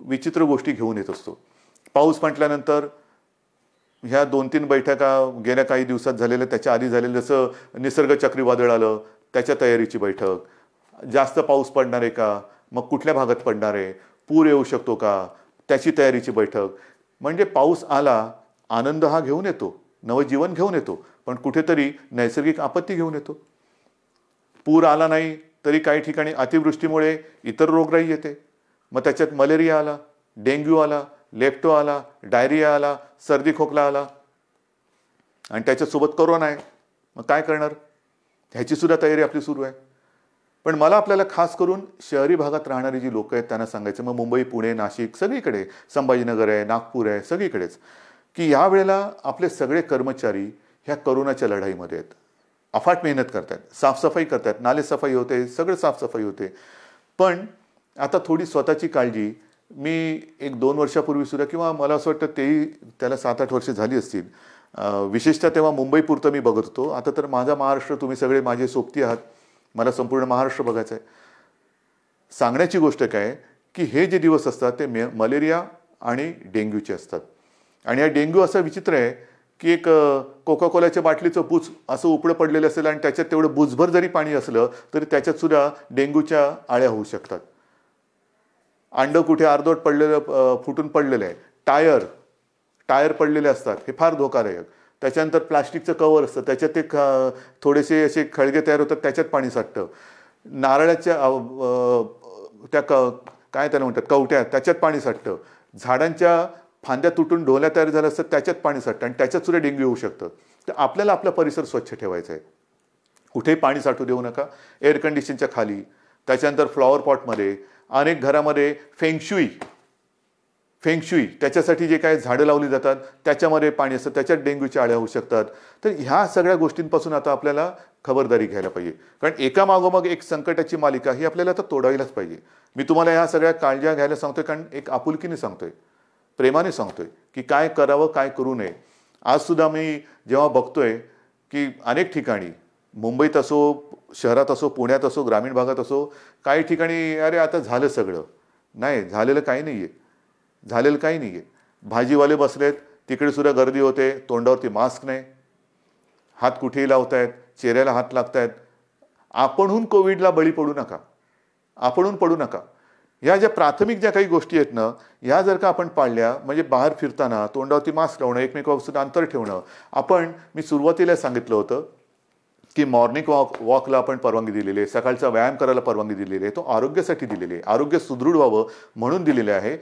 विचित्र गोष्टी घेऊन येत असतो. पाऊस म्हटल्यानंतर ह्या 2-3 बैठका गेल्या काही दिवसात झालेल्या, त्याच्या आधी झालेलं जसं निसर्ग चक्रीवादळ आलं त्याच्या तयारीची बैठक, जास्त पाऊस पडणार आहे का, मग कुठल्या भागात पडणार आहे, पूर येऊ शकतो का, त्याची तयारीची बैठक. म्हणजे पाऊस आला आनंद हा घेऊन येतो, नवजीवन घेऊन येतो, पण कुठेतरी नैसर्गिक आपत्ती घेऊन येतो. पूर आला नाही तरी काही ठिकाणी अतिवृष्टीमुळे इतर रोगराई येते. मग त्याच्यात मलेरिया आला, डेंग्यू आला, लेप्टो आला, डायरिया आला, सर्दी खोकला आला आणि त्याच्यासोबत कोरोना आहे. मग काय करणार, ह्याची सुद्धा तयारी आपली सुरू आहे. पण मला आपल्याला खास करून शहरी भागात राहणारी जी लोक आहेत त्यांना सांगायचं, मग मुंबई, पुणे, नाशिक सगळीकडे, संभाजीनगर आहे, नागपूर आहे, सगळीकडेच, की या वेळेला आपले सगळे कर्मचारी ह्या कोरोनाच्या लढाईमध्ये आहेत. अफाट मेहनत करतात, साफसफाई करतात, नालेसफाई होते, सगळं साफसफाई होते. पण आता थोडी स्वतःची काळजी मी 1-2 वर्षापूर्वी सुद्धा, किंवा मला असं वाटतं तेही त्याला 7-8 वर्ष झाली असतील, विशेषतः तेव्हा मुंबईपुरतं मी बघत होतो. आता तर माझा महाराष्ट्र, तुम्ही सगळे माझे सोबती आहात, मला संपूर्ण महाराष्ट्र बघायचं आहे. सांगण्याची गोष्ट काय की हे जे दिवस असतात ते मलेरिया आणि डेंग्यूचे असतात. आणि हा डेंग्यू असा विचित्र आहे की एक कोका कोलाच्या बाटलीचं बुच असं उपडं पडलेलं असेल आणि त्याच्यात तेवढं बुचभर जरी पाणी असलं तरी त्याच्यात सुद्धा डेंग्यूच्या आळ्या होऊ शकतात. अंड कुठे अर्धवट पडलेलं, फुटून पडलेलं आहे, टायर पडलेले असतात, हे फार धोकादायक. त्याच्यानंतर प्लास्टिकचं कवर असतं, त्याच्यात ते थोडेसे असे खळगे तयार होतात, त्याच्यात पाणी साठतं. नारळाच्या त्या काय त्याला म्हणतात कवट्या, त्याच्यात पाणी साठतं. झाडांच्या फांद्या तुटून ढोल्या तयार झाल्या असतात, त्याच्यात पाणी साठतं आणि त्याच्यात सुद्धा डेंग्यू होऊ शकतं. तर आपल्याला आपला परिसर स्वच्छ ठेवायचा आहे. कुठेही पाणी साठू देऊ नका. एअर कंडिशनच्या खाली, त्याच्यानंतर फ्लॉवर पॉटमध्ये, अनेक घरामध्ये फेंगशुई त्याच्यासाठी जे काही झाडं लावली जातात त्याच्यामध्ये पाणी असतं, त्याच्यात डेंग्यूच्या आळ्या होऊ शकतात. तर ह्या सगळ्या गोष्टींपासून आता आपल्याला खबरदारी घ्यायला पाहिजे. कारण एकामागोमाग एक संकटाची मालिका ही आपल्याला आता तोडायलाच पाहिजे. मी तुम्हाला ह्या सगळ्या काळज्या घ्यायला सांगतोय कारण एक आपुलकीने सांगतोय, प्रेमाने सांगतोय की काय करावं, काय करू नये. आज सुद्धा मी जेव्हा बघतोय की अनेक ठिकाणी, मुंबईत असो, शहरात असो, पुण्यात असो, ग्रामीण भागात असो, काही ठिकाणी अरे आता झालं सगळं. नाही, झालेलं काही नाहीये, झालेलं काही नाहीये. भाजीवाले बसलेत, तिकडे सुद्धा गर्दी होते, तोंडावरती मास्क नाही, हात कुठेही लावतायत, चेहऱ्याला हात लागतायत. आपणहून कोविडला बळी पडू नका, आपणहून पडू नका. ह्या ज्या प्राथमिक ज्या काही गोष्टी आहेत ना, ह्या जर का आपण पाळल्या, म्हणजे बाहेर फिरताना तोंडावरती मास्क लावणं, एकमेकांपासून अंतर ठेवणं. मी सुरुवातीला सांगितलं होतं की मॉर्निंग वॉकला आपण परवानगी दिलेली आहे, सकाळचा व्यायाम करायला परवानगी दिलेली आहे. तो आरोग्यासाठी दिलेली आहे, आरोग्य सुदृढ व्हावं म्हणून दिलेले आहे,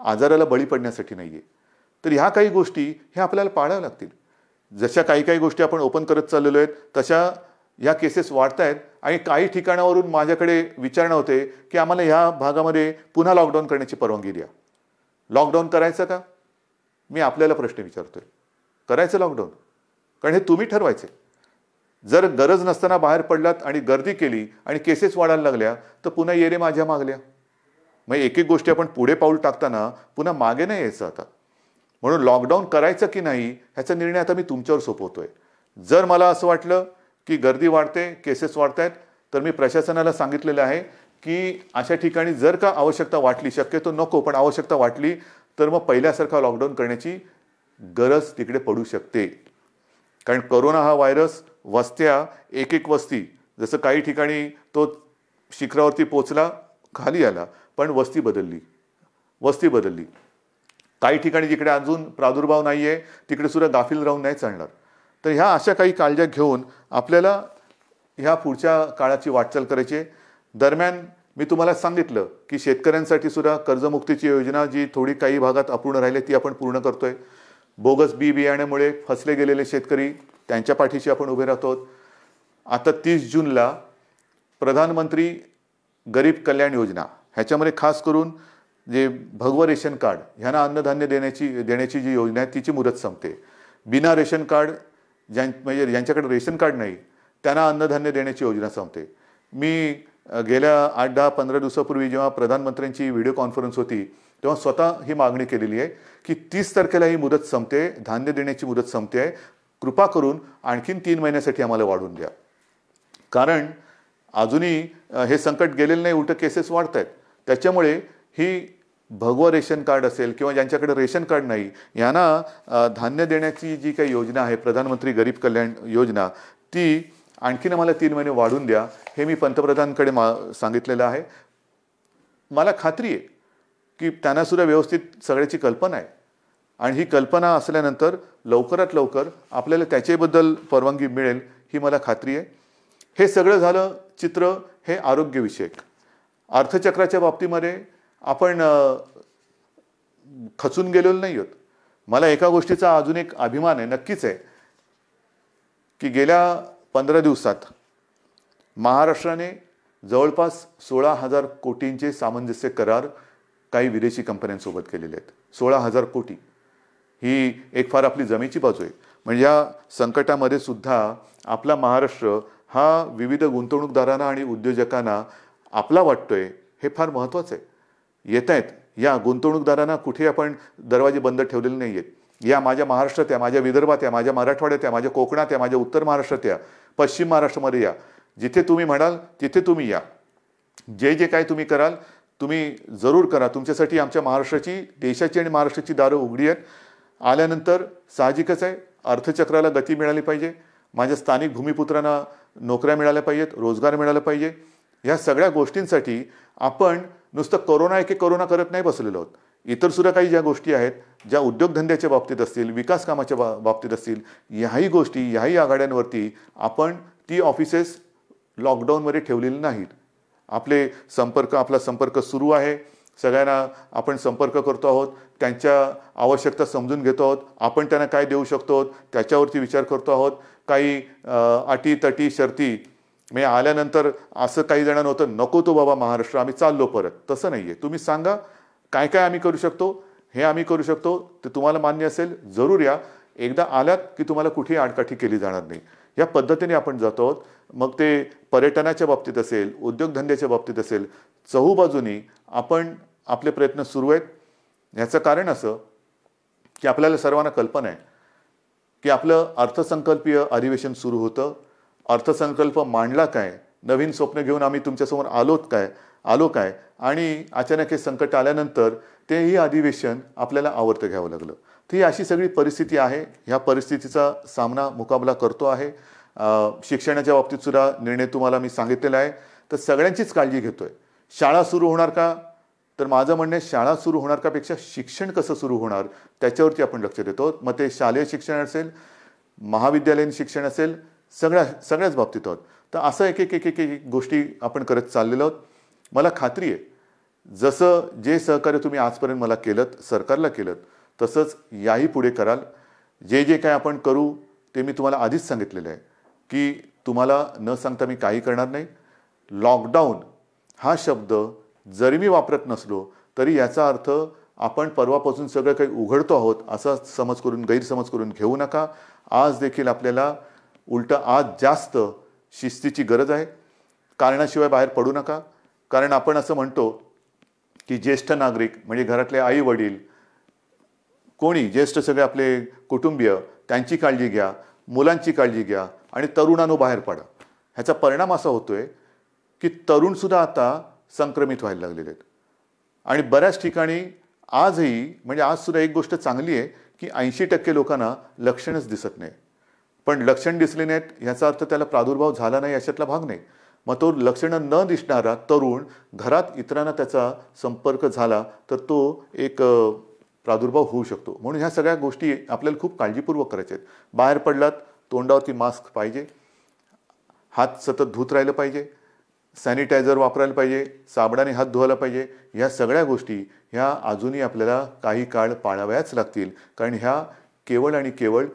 आजाराला बळी पडण्यासाठी नाही आहे. तर ह्या काही गोष्टी ह्या आपल्याला पाळाव्या लागतील. जशा काही गोष्टी आपण ओपन करत चाललेलो आहेत तशा ह्या केसेस वाढत आहेत. आणि काही ठिकाणावरून माझ्याकडे विचारणं होते की आम्हाला ह्या भागामध्ये पुन्हा लॉकडाऊन करण्याची परवानगी द्या. लॉकडाऊन करायचं का? मी आपल्याला प्रश्न विचारतोय, करायचं लॉकडाऊन? कारण हे तुम्ही ठरवायचे. जर गरज नसताना बाहेर पडलात आणि गर्दी केली आणि केसेस वाढायला लागल्या तर पुन्हा ये रे माझ्या मागल्या. मग एक एक गोष्टी आपण पुढे पाऊल टाकताना पुन्हा मागे नाही यायचं आता. म्हणून लॉकडाऊन करायचं की नाही ह्याचा निर्णय आता मी तुमच्यावर सोपवतोय. जर मला असं वाटलं की गर्दी वाढते, केसेस वाढत आहेत, तर मी प्रशासनाला सांगितलेलं आहे की अशा ठिकाणी जर का आवश्यकता वाटली, शक्यतो नको पण आवश्यकता वाटली तर मग पहिल्यासारखा लॉकडाऊन करण्याची गरज तिकडे पडू शकते. कारण कोरोना हा व्हायरस वस्त्या, एक एक वस्ती, जसं काही ठिकाणी तो शिखरावरती पोचला, खाली आला, पण वस्ती बदलली. काही ठिकाणी जिकडे अजून प्रादुर्भाव नाही आहे तिकडे सुद्धा गाफील राहून नाही चालणार. तर ह्या अशा काही काळज्या घेऊन आपल्याला ह्या पुढच्या काळाची वाटचाल करायची आहे. दरम्यान मी तुम्हाला सांगितलं की शेतकऱ्यांसाठी सुद्धा कर्जमुक्तीची योजना जी थोडी काही भागात अपूर्ण राहिली ती आपण पूर्ण करतोय. बोगस बियाण्यामुळे फसले गेलेले शेतकरी त्यांच्या पाठीशी आपण उभे राहतो. आता 30 जूनला प्रधानमंत्री गरीब कल्याण योजना ह्याच्यामध्ये खास करून जे भगवं रेशन कार्ड ह्यांना अन्नधान्य देण्याची जी योजना आहे तिची मुदत संपते. बिना रेशन कार्ड म्हणजे ज्यांच्याकडे रेशन कार्ड नाही त्यांना अन्नधान्य देण्याची योजना संपते. मी गेल्या 8-10-15 दिवसापूर्वी जेव्हा प्रधानमंत्र्यांची व्हिडिओ कॉन्फरन्स होती तेव्हा स्वतः ही मागणी केलेली आहे की 30 तारखेला ही मुदत संपते, धान्य देण्याची मुदत संपते आहे, कृपा करून आणखीन 3 महिन्यासाठी आम्हाला वाढवून द्या. कारण अजूनही हे संकट गेलेलं नाही, उलट केसेस वाढत आहेत. त्याच्यामुळे ही भगवं रेशन कार्ड असेल किंवा ज्यांच्याकडे रेशन कार्ड नाही यांना धान्य देण्याची जी काही योजना आहे प्रधानमंत्री गरीब कल्याण योजना ती आणखीन आम्हाला 3 महिने वाढवून द्या हे मी पंतप्रधानांकडे सांगितलेलं आहे. मला खात्री आहे की त्यांना सुद्धा व्यवस्थित सगळ्याची कल्पना आहे आणि ही कल्पना असल्यानंतर लवकरात लवकर आपल्याला त्याच्याबद्दल परवानगी मिळेल ही मला खात्री आहे. हे सगळं झालं चित्र हे आरोग्यविषयक. अर्थचक्राच्या बाबतीमध्ये आपण खचून गेलेलो नाही आहोत. मला एका गोष्टीचा अजून एक अभिमान आहे, नक्कीच आहे, की गेल्या 15 दिवसात महाराष्ट्राने जवळपास 16,000 कोटींचे सामंजस्य करार काही विदेशी कंपन्यांसोबत केलेले आहेत. 16,000 कोटी ही एक फार आपली जमेची बाजू आहे. म्हणजे या संकटामध्ये सुद्धा आपला महाराष्ट्र हा विविध गुंतवणूकदारांना आणि उद्योजकांना आपला वाटतोय हे फार महत्त्वाचं आहे. येत आहेत या गुंतवणूकदारांना कुठे आपण दरवाजे बंद ठेवलेले नाही आहेत. या माझ्या महाराष्ट्रात या, माझ्या विदर्भात या, माझ्या मराठवाड्यात या, माझ्या कोकणात या, माझ्या उत्तर महाराष्ट्रात या, पश्चिम महाराष्ट्रामध्ये या, जिथे तुम्ही म्हणाल तिथे तुम्ही या. जे जे काय तुम्ही कराल तुम्ही जरूर करा. तुमच्यासाठी आमच्या महाराष्ट्राची, देशाची आणि महाराष्ट्राची दारं उघडी आहेत. आल्यानंतर साहजिकच आहे अर्थचक्राला गती मिळाली पाहिजे, माझ्या स्थानिक भूमिपुत्रांना नोकऱ्या मिळाल्या पाहिजेत, रोजगार मिळाला पाहिजे. ह्या सगळ्या गोष्टींसाठी आपण नुसतं कोरोना एके कोरोना करत नाही बसलेलो आहोत. इतर सुद्धा काही ज्या गोष्टी आहेत, ज्या उद्योगधंद्याच्या बाबतीत असतील, विकास कामाच्या बाबतीत असतील, ह्याही गोष्टी, ह्याही आघाड्यांवरती आपण ती ऑफिसेस लॉकडाऊनमध्ये ठेवलेली नाहीत. आपला संपर्क सुरू आहे. सगळ्यांना आपण संपर्क करतो आहोत, त्यांच्या आवश्यकता समजून घेतो आहोत, आपण त्यांना काय देऊ शकतो त्याच्यावरती विचार करतो आहोत. काही अटी तटी शर्ती म्हणजे आल्यानंतर असं काही जणांना होतं नको तो बाबा महाराष्ट्र आम्ही चाललो परत, तसं नाही आहे. तुम्ही सांगा काय काय आम्ही करू शकतो, हे आम्ही करू शकतो, ते तुम्हाला मान्य असेल जरूर या. एकदा आलात की तुम्हाला कुठेही आडकाठी केली जाणार नाही. या पद्धतीने आपण जातो आहोत. मग ते पर्यटनाच्या बाबतीत असेल, उद्योगधंद्याच्या बाबतीत असेल, चहूबाजूनी आपण आपले प्रयत्न सुरू आहेत. याचं कारण असं की आपल्याला सर्वांना कल्पना आहे की आपलं अर्थसंकल्पीय अधिवेशन सुरू होतं. अर्थसंकल्प मांडला काय, नवीन स्वप्न घेऊन आम्ही तुमच्यासमोर आलो काय आणि अचानक हे संकट आल्यानंतर तेही अधिवेशन आपल्याला आवर्त घ्यावं लागलं. तर ही अशी सगळी परिस्थिती आहे. ह्या परिस्थितीचा मुकाबला करतो आहे. शिक्षणाच्या बाबतीत सुद्धा निर्णय तुम्हाला मी सांगितलेला आहे. तर सगळ्यांचीच काळजी घेतोय. शाळा सुरू होणार का, तर माझं म्हणणं आहे शाळा सुरू होणार का पेक्षा शिक्षण कसं सुरू होणार त्याच्यावरती आपण लक्ष देतो. मग ते शालेय शिक्षण असेल, महाविद्यालयीन शिक्षण असेल, सगळ्याच बाबतीत आहोत. तर असं एक एक एक एक एक गोष्टी आपण करत चाललेलो आहोत. मला खात्री आहे जसं जे सहकार्य तुम्ही आजपर्यंत मला केलं, सरकारला केलं, तसंच याही पुढे कराल. जे जे काय आपण करू ते मी तुम्हाला आधीच सांगितलेलं आहे की तुम्हाला न सांगता मी काही करणार नाही. लॉकडाऊन हा शब्द जरी मी वापरत नसलो तरी याचा अर्थ आपण परवापासून सगळं काही उघडतो आहोत असा गैरसमज करून घेऊ नका. आज देखील आपल्याला उलट आज जास्त शिस्तीची गरज आहे. कारणाशिवाय बाहेर पडू नका. कारण आपण असं म्हणतो की ज्येष्ठ नागरिक म्हणजे घरातले आई वडील कोणी ज्येष्ठ सगळे आपले कुटुंबीय त्यांची काळजी घ्या, मुलांची काळजी घ्या आणि तरुणांनो बाहेर पडा. ह्याचा परिणाम असा होतोय की तरुणसुद्धा आता संक्रमित व्हायला लागलेले आहेत. आणि बऱ्याच ठिकाणी आजही म्हणजे आजसुद्धा एक गोष्ट चांगली आहे की 80% लोकांना लक्षणच दिसत नाही. पण लक्षण दिसले नाहीत याचा अर्थ त्याला प्रादुर्भाव झाला नाही याच्यातला भाग नाही. मग तो लक्षणं न दिसणारा तरुण घरात इतरांना त्याचा संपर्क झाला तर तो एक प्रादुर्भाव होऊ शकतो. म्हणून ह्या सगळ्या गोष्टी आपल्याला खूप काळजीपूर्वक करायच्या आहेत. बाहेर पडलात तोंडावरती मास्क पाहिजे, हात सतत धुत राहिलं पाहिजे, सॅनिटायझर वापरायला पाहिजे, साबणाने हात धुवायला पाहिजे. ह्या सगळ्या गोष्टी ह्या अजूनही आपल्याला काही काळ पाळाव्याच लागतील. कारण ह्या केवळ आणि केवळ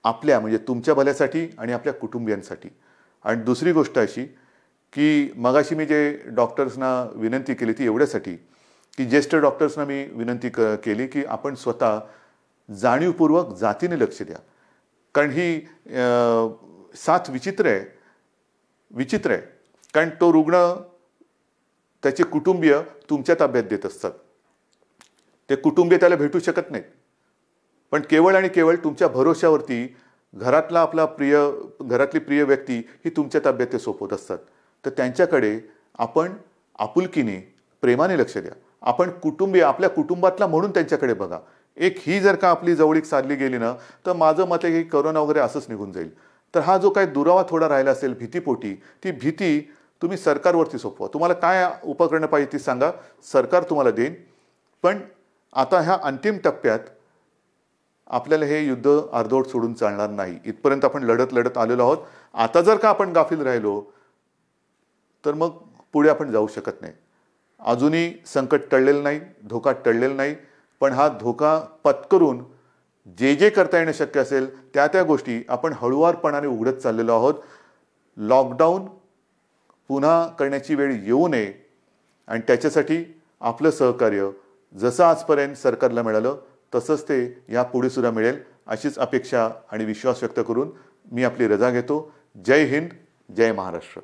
आपल्या म्हणजे तुमच्या भल्यासाठी आणि आपल्या कुटुंबियांसाठी. आणि दुसरी गोष्ट अशी की मगाशी मी जे डॉक्टर्सना विनंती केली ती एवढ्यासाठी की ज्येष्ठ डॉक्टर्सना मी विनंती केली की आपण स्वतः जाणीवपूर्वक जातीने लक्ष द्या. कारण ही साथ विचित्र आहे. कारण तो रुग्ण त्याचे कुटुंबीय तुमच्या ताब्यात देत असतात. ते कुटुंबीय त्याला भेटू शकत नाहीत. पण केवळ आणि केवळ तुमच्या भरोश्यावरती घरातली प्रिय व्यक्ती ही तुमच्या ताब्यात ते सोपवत असतात. तर त्यांच्याकडे आपण आपुलकीने प्रेमाने लक्ष द्या. आपण आपल्या कुटुंबातला म्हणून त्यांच्याकडे बघा. ही जर का आपली जवळीक साधली गेली ना तर माझं मत आहे की करोना वगैरे असंच निघून जाईल. तर हा जो काही दुरावा थोडा राहिला असेल भीतीपोटी ती भीती तुम्ही सरकारवरती सोपवा. तुम्हाला काय उपकरणं पाहिजे ती सांगा, सरकार तुम्हाला देईन. पण आता ह्या अंतिम टप्प्यात आपल्याला हे युद्ध अर्धवट सोडून चालणार नाही. इथपर्यंत आपण लढत आलेलो आहोत. आता जर का आपण गाफील राहिलो तर मग पुढे आपण जाऊ शकत नाही. अजूनही संकट टळलेलं नाही, धोका टळलेला नाही. पण हा धोका पत्करून जे करता येणं शक्य असेल त्या गोष्टी आपण हळुवारपणाने उघडत चाललेलो आहोत. लॉकडाऊन पुन्हा करण्याची वेळ येऊ नये आणि त्याच्यासाठी आपलं सहकार्य जसं आजपर्यंत सरकारला मिळालं तसंच ते यापुढे सुद्धा मिळेल अशीच अपेक्षा आणि विश्वास व्यक्त करून मी आपली रजा घेतो. जय हिंद, जय महाराष्ट्र.